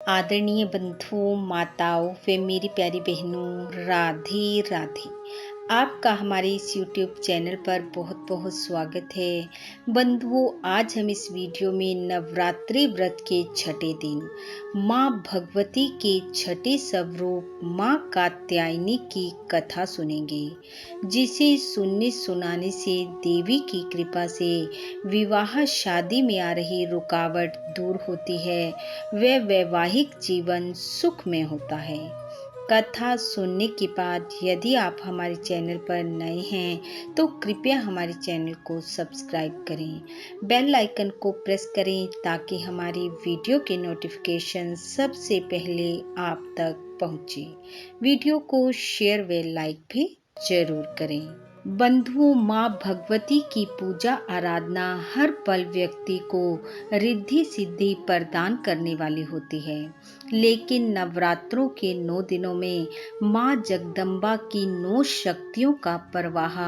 आदरणीय बंधुओं, माताओं व मेरी प्यारी बहनों, राधे राधे। आपका हमारे इस यूट्यूब चैनल पर बहुत बहुत स्वागत है। बंधुओं, आज हम इस वीडियो में नवरात्रि व्रत के छठे दिन माँ भगवती के छठे स्वरूप माँ कात्यायनी की कथा सुनेंगे, जिसे सुनने सुनाने से देवी की कृपा से विवाह शादी में आ रही रुकावट दूर होती है व वैवाहिक जीवन सुख में होता है। कथा सुनने के बाद यदि आप हमारे चैनल पर नए हैं तो कृपया हमारे चैनल को सब्सक्राइब करें, बेल आइकन को प्रेस करें ताकि हमारी वीडियो के नोटिफिकेशन सबसे पहले आप तक पहुंचे। वीडियो को शेयर व लाइक भी जरूर करें। बंधुओं, माँ भगवती की पूजा आराधना हर पल व्यक्ति को रिद्धि सिद्धि प्रदान करने वाली होती है, लेकिन नवरात्रों के 9 दिनों में माँ जगदम्बा की 9 शक्तियों का प्रवाह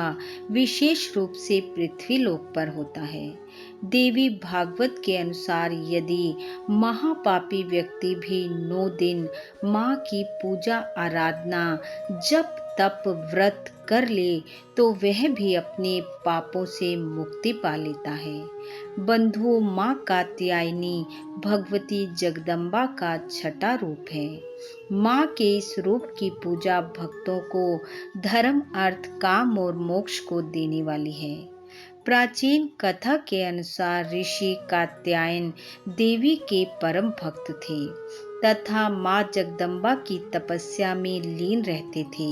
विशेष रूप से पृथ्वी लोक पर होता है। देवी भागवत के अनुसार यदि महापापी व्यक्ति भी 9 दिन माँ की पूजा आराधना जप तप व्रत कर ले तो वह भी अपने पापों से मुक्ति पा लेता है। बंधुओं, माँ कात्यायनी भगवती जगदम्बा का छठा रूप है। माँ के इस रूप की पूजा भक्तों को धर्म, अर्थ, काम और मोक्ष को देने वाली है। प्राचीन कथा के अनुसार ऋषि कात्यायन देवी के परम भक्त थे तथा माँ जगदम्बा की तपस्या में लीन रहते थे।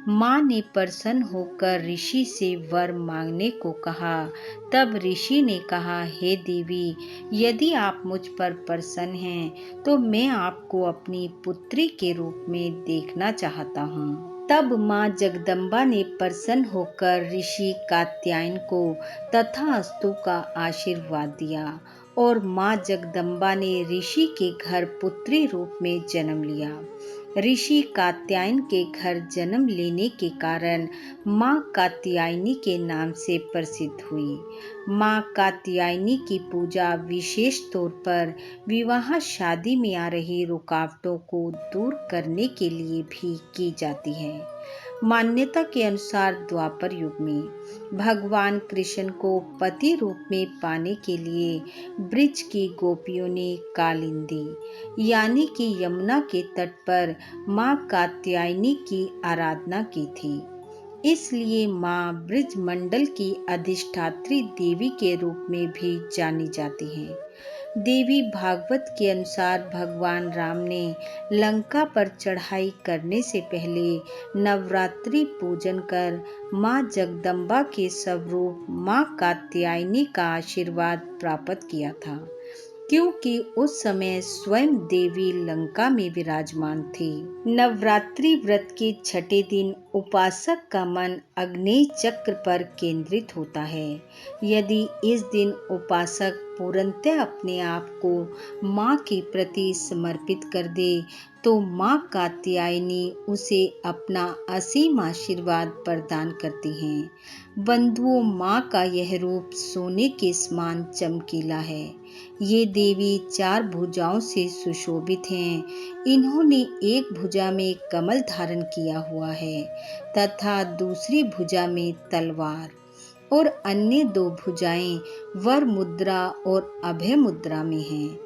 माँ ने प्रसन्न होकर ऋषि से वर मांगने को कहा। तब ऋषि ने कहा, हे देवी, यदि आप मुझ पर प्रसन्न हैं तो मैं आपको अपनी पुत्री के रूप में देखना चाहता हूँ। तब माँ जगदम्बा ने प्रसन्न होकर ऋषि कात्यायन को तथास्तु का आशीर्वाद दिया और माँ जगदम्बा ने ऋषि के घर पुत्री रूप में जन्म लिया। ऋषि कात्यायन के घर जन्म लेने के कारण माँ कात्यायनी के नाम से प्रसिद्ध हुई। माँ कात्यायनी की पूजा विशेष तौर पर विवाह शादी में आ रही रुकावटों को दूर करने के लिए भी की जाती है। मान्यता के अनुसार द्वापर युग में भगवान कृष्ण को पति रूप में पाने के लिए ब्रिज की गोपियों ने कालिंदी यानी कि यमुना के तट पर माँ कात्यायनी की आराधना की थी। इसलिए माँ ब्रिज मंडल की अधिष्ठात्री देवी के रूप में भी जानी जाती हैं। देवी भागवत के अनुसार भगवान राम ने लंका पर चढ़ाई करने से पहले नवरात्रि पूजन कर माँ जगदम्बा के स्वरूप माँ कात्यायनी का आशीर्वाद प्राप्त किया था, क्योंकि उस समय स्वयं देवी लंका में विराजमान थी। नवरात्रि व्रत के छठे दिन उपासक का मन अग्नि चक्र पर केंद्रित होता है। यदि इस दिन उपासक पूर्णतः अपने आप को माँ के प्रति समर्पित कर दे तो माँ कात्यायनी उसे अपना असीम आशीर्वाद प्रदान करती हैं। बंधुओं, माँ का यह रूप सोने के समान चमकीला है। ये देवी 4 भुजाओं से सुशोभित हैं। इन्होंने एक भुजा में कमल धारण किया हुआ है तथा दूसरी भुजा में तलवार और अन्य 2 भुजाएं वर मुद्रा और अभय मुद्रा में हैं।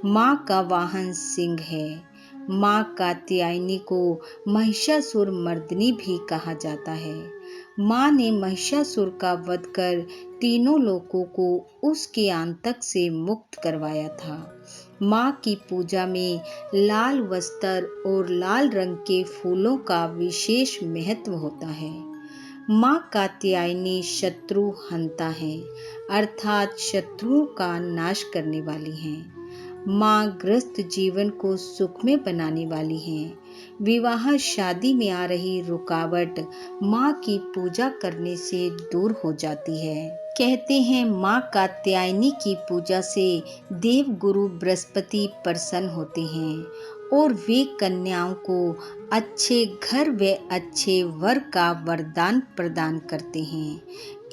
माँ का वाहन सिंह है। माँ कात्यायनी को महिषासुर मर्दिनी भी कहा जाता है। माँ ने महिषासुर का वध कर तीनों लोकों को उसके आतंक से मुक्त करवाया था। माँ की पूजा में लाल वस्त्र और लाल रंग के फूलों का विशेष महत्व होता है। माँ कात्यायनी शत्रु हंता है, अर्थात शत्रुओं का नाश करने वाली हैं। माँ गृहस्थ जीवन को सुखमय बनाने वाली हैं। विवाह शादी में आ रही रुकावट माँ की पूजा करने से दूर हो जाती है। कहते हैं माँ कात्यायनी की पूजा से देव गुरु बृहस्पति प्रसन्न होते हैं और वे कन्याओं को अच्छे घर व अच्छे वर का वरदान प्रदान करते हैं।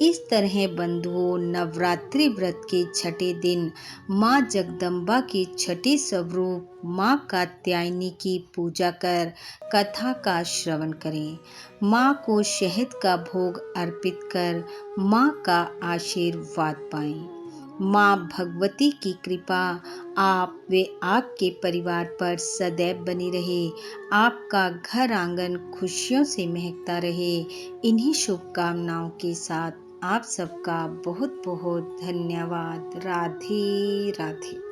इस तरह बंधुओं, नवरात्रि व्रत के छठे दिन माँ जगदम्बा के छठे स्वरूप माँ कात्यायनी की पूजा कर कथा का श्रवण करें। माँ को शहद का भोग अर्पित कर माँ का आशीर्वाद पाएं। माँ भगवती की कृपा आप व आपके परिवार पर सदैव बनी रहे। आपका घर आंगन खुशियों से महकता रहे। इन्हीं शुभकामनाओं के साथ आप सबका बहुत बहुत धन्यवाद। राधे राधे।